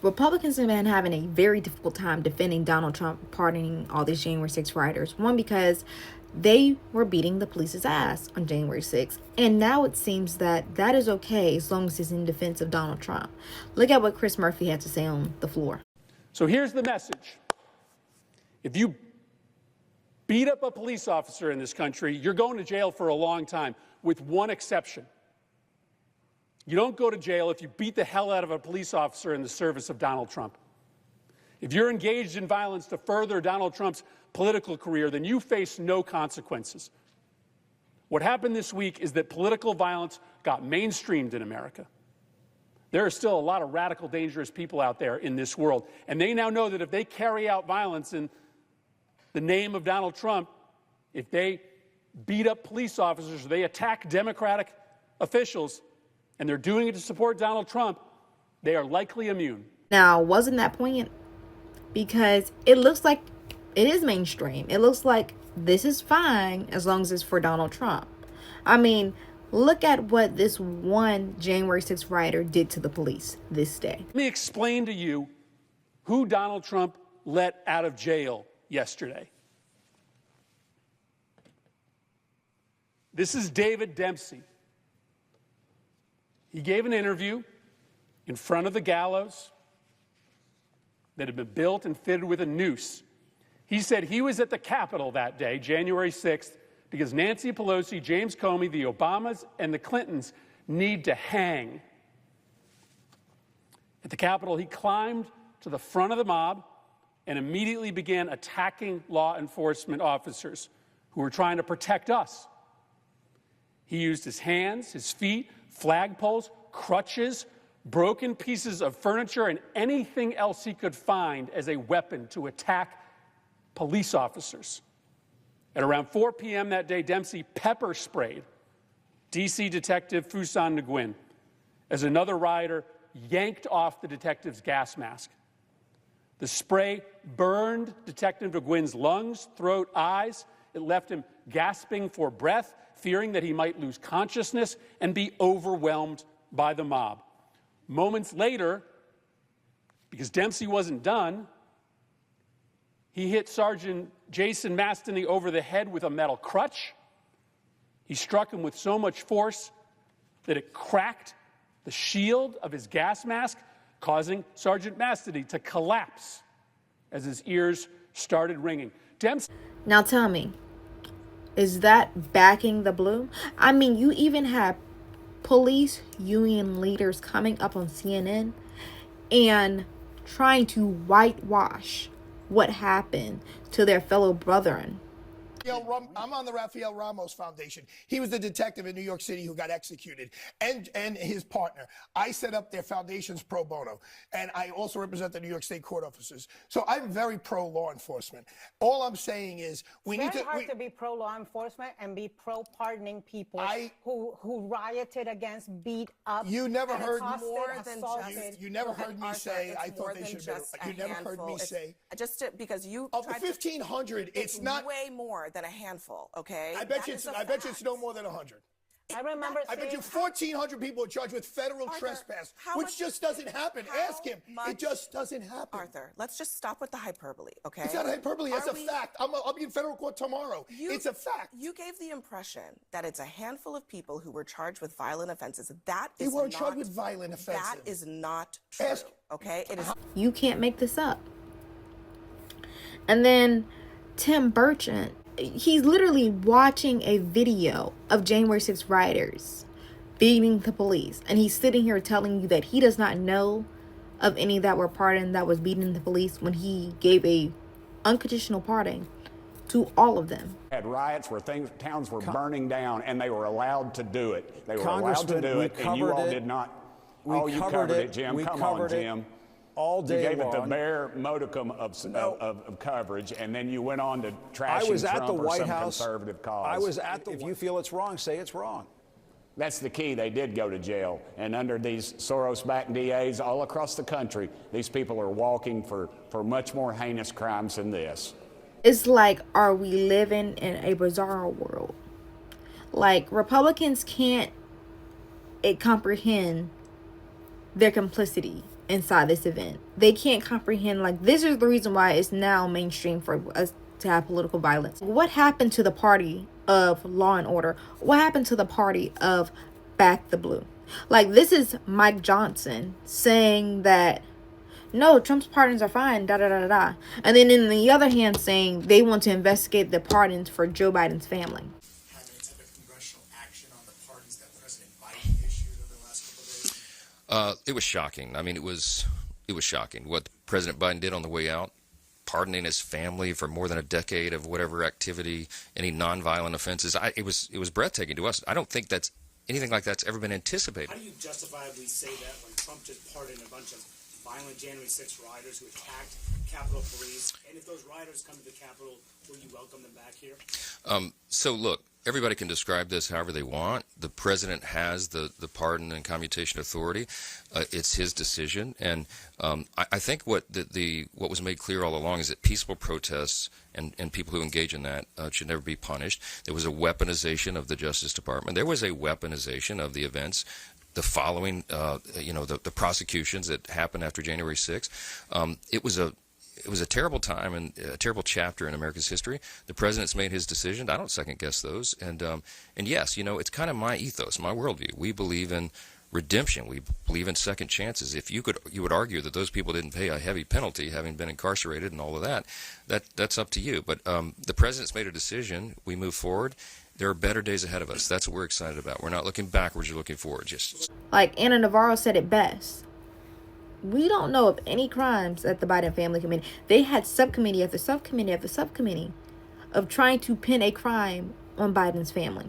Republicans have been having a very difficult time defending Donald Trump pardoning all these January 6 rioters. One, because they were beating the police's ass on January 6th. And now it seems that that is okay as long as it's in defense of Donald Trump. Look at what Chris Murphy had to say on the floor. So here's the message. If you beat up a police officer in this country, you're going to jail for a long time, with one exception. You don't go to jail if you beat the hell out of a police officer in the service of Donald Trump. If you're engaged in violence to further Donald Trump's political career, then you face no consequences. What happened this week is that political violence got mainstreamed in America. There are still a lot of radical, dangerous people out there in this world, and they now know that if they carry out violence in the name of Donald Trump, if they beat up police officers, or they attack Democratic officials, and they're doing it to support Donald Trump, they are likely immune. Now, wasn't that poignant? Because it looks like it is mainstream. It looks like this is fine as long as it's for Donald Trump. I mean, look at what this one January 6th rioter did to the police this day. Let me explain to you who Donald Trump let out of jail yesterday. This is David Dempsey. He gave an interview in front of the gallows that had been built and fitted with a noose. He said he was at the Capitol that day, January 6th, because Nancy Pelosi, James Comey, the Obamas, and the Clintons need to hang. At the Capitol, he climbed to the front of the mob and immediately began attacking law enforcement officers who were trying to protect us. He used his hands, his feet, flagpoles, crutches, broken pieces of furniture, and anything else he could find as a weapon to attack police officers. At around 4 p.m. that day, Dempsey pepper sprayed D.C. Detective Fuson Nguyen as another rioter yanked off the detective's gas mask. The spray burned Detective Nguyen's lungs, throat, eyes. It left him gasping for breath, fearing that he might lose consciousness and be overwhelmed by the mob. Moments later, because Dempsey wasn't done, he hit Sergeant Jason Mastany over the head with a metal crutch. He struck him with so much force that it cracked the shield of his gas mask, causing Sergeant Mastany to collapse as his ears started ringing. Dempsey. Now tell me, is that backing the blue? I mean, you even have police union leaders coming up on CNN and trying to whitewash what happened to their fellow brethren. I'm on the Rafael Ramos Foundation. He was the detective in New York City who got executed, and his partner. I set up their foundations pro bono, and I also represent the New York State court officers. So I'm very pro law enforcement. All I'm saying is we need to. It's very hard to be pro law enforcement and be pro pardoning people who rioted against, beat up. You never heard more than just. You never heard me say. I thought they should. You never heard me say. Just because you of the 1,500, it's not way more than a handful, okay? I bet you it's no more than 100. I remember I bet you 1,400 people are charged with federal trespass, which just doesn't happen. Ask him. It just doesn't happen. Arthur, let's just stop with the hyperbole, okay? It's not hyperbole. It's a fact. I'll be in federal court tomorrow. It's a fact. You gave the impression that it's a handful of people who were charged with violent offenses. That is They weren't charged with violent offenses. That is not true, okay? It is. You can't make this up. And then Tim Burchett, he's literally watching a video of January 6 rioters beating the police. And he's sitting here telling you that he does not know of any that were pardoned that was beating the police when he gave a unconditional pardon to all of them. Had riots where towns were burning down, and they were allowed to do it. They were allowed to do it, and you all did not. Oh, you covered it, Jim. Come on, Jim. All day you gave long. it the bare modicum of coverage, and then you went on to trash I was Trump at the or White some House. conservative cause. I was at the. If you feel it's wrong, say it's wrong. That's the key. They did go to jail, and under these Soros-backed DAs all across the country, these people are walking for much more heinous crimes than this. It's like, are we living in a bizarre world? Like, Republicans can't comprehend their complicity inside this event. They can't comprehend, like, this is the reason why it's now mainstream for us to have political violence. What happened to the party of law and order? What happened to the party of back the blue? Like, this is Mike Johnson saying that, no, Trump's pardons are fine, da da da da. And then in the other hand saying they want to investigate the pardons for Joe Biden's family. Had any type of congressional action on the pardons that President Biden issued over the last couple of days? It was shocking. I mean, it was shocking what President Biden did on the way out, pardoning his family for more than a decade of whatever activity, any nonviolent offenses. It was breathtaking to us. I don't think that's anything like that's ever been anticipated. How do you justifiably say that when Trump just pardoned a bunch of violent January 6 rioters who attacked Capitol Police? And if those rioters come to the Capitol, will you welcome them back here? So look, everybody can describe this however they want. The president has the pardon and commutation authority. It's his decision, and I think what was made clear all along is that peaceful protests and people who engage in that should never be punished. There was a weaponization of the Justice Department. There was a weaponization of the events. The following, the prosecutions that happened after January 6th. It was a terrible time and a terrible chapter in America's history. The president's made his decision. I don't second guess those. And yes, it's kind of my ethos, my worldview. We believe in redemption. We believe in second chances. If you would argue that those people didn't pay a heavy penalty, having been incarcerated and all of that's up to you. But the president's made a decision. We move forward. There are better days ahead of us. That's what we're excited about. We're not looking backwards. We're looking forward. Just like Anna Navarro said it best. We don't know of any crimes that the Biden family committed. They had subcommittee after subcommittee after subcommittee of trying to pin a crime on Biden's family.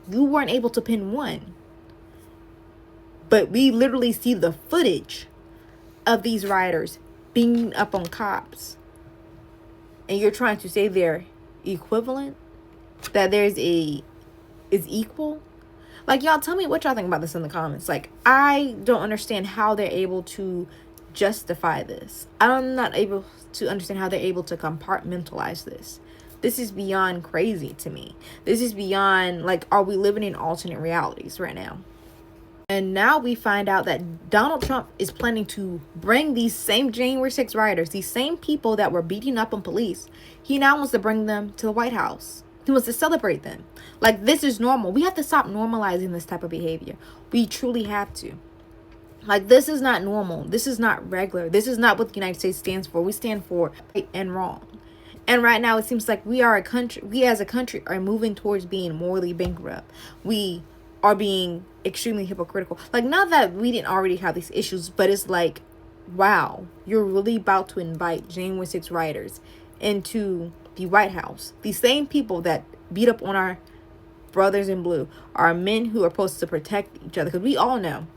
You weren't able to pin one. But we literally see the footage of these rioters beating up on cops. And you're trying to say they're equivalent? That is equal? Like, y'all tell me what y'all think about this in the comments. Like, I don't understand how they're able to justify this. I'm not able to understand how they're able to compartmentalize this. This is beyond crazy to me. This is beyond, like, are we living in alternate realities right now? And now we find out that Donald Trump is planning to bring these same January 6 rioters, these same people that were beating up on police, he now wants to bring them to the White House. He wants to celebrate them. Like, this is normal. We have to stop normalizing this type of behavior. We truly have to. Like, this is not normal. This is not regular. This is not what the United States stands for. We stand for right and wrong. And right now, it seems like we as a country are moving towards being morally bankrupt. We are being extremely hypocritical. Like, not that we didn't already have these issues, but it's like, wow, you're really about to invite January 6 rioters into the White House. These same people that beat up on our brothers in blue are men who are supposed to protect each other. Because we all know,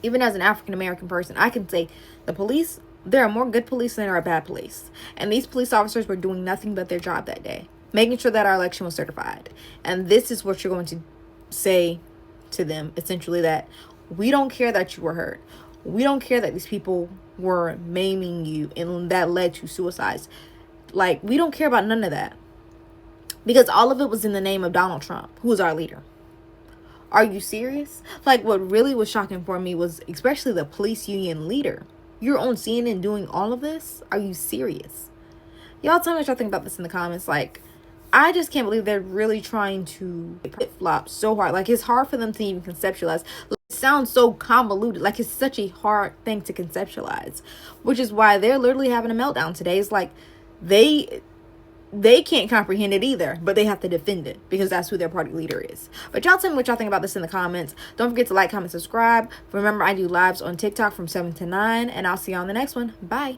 even as an African American person, I can say the police, there are more good police than there are bad police. And these police officers were doing nothing but their job that day, making sure that our election was certified. And this is what you're going to say to them, essentially, that we don't care that you were hurt. We don't care that these people were maiming you and that led to suicides. Like, we don't care about none of that. Because all of it was in the name of Donald Trump, who is our leader. Are you serious? Like, what really was shocking for me was especially the police union leader. You're on CNN doing all of this? Are you serious? Y'all tell me what y'all think about this in the comments. Like, I just can't believe they're really trying to flip-flop so hard. Like, it's hard for them to even conceptualize. It sounds so convoluted. Like, it's such a hard thing to conceptualize. Which is why they're literally having a meltdown today. It's like, they can't comprehend it either, but they have to defend it because that's who their party leader is. But y'all tell me what y'all think about this in the comments. Don't forget to like, comment, subscribe. Remember, I do lives on TikTok from 7 to 9, and I'll see you on the next one. Bye.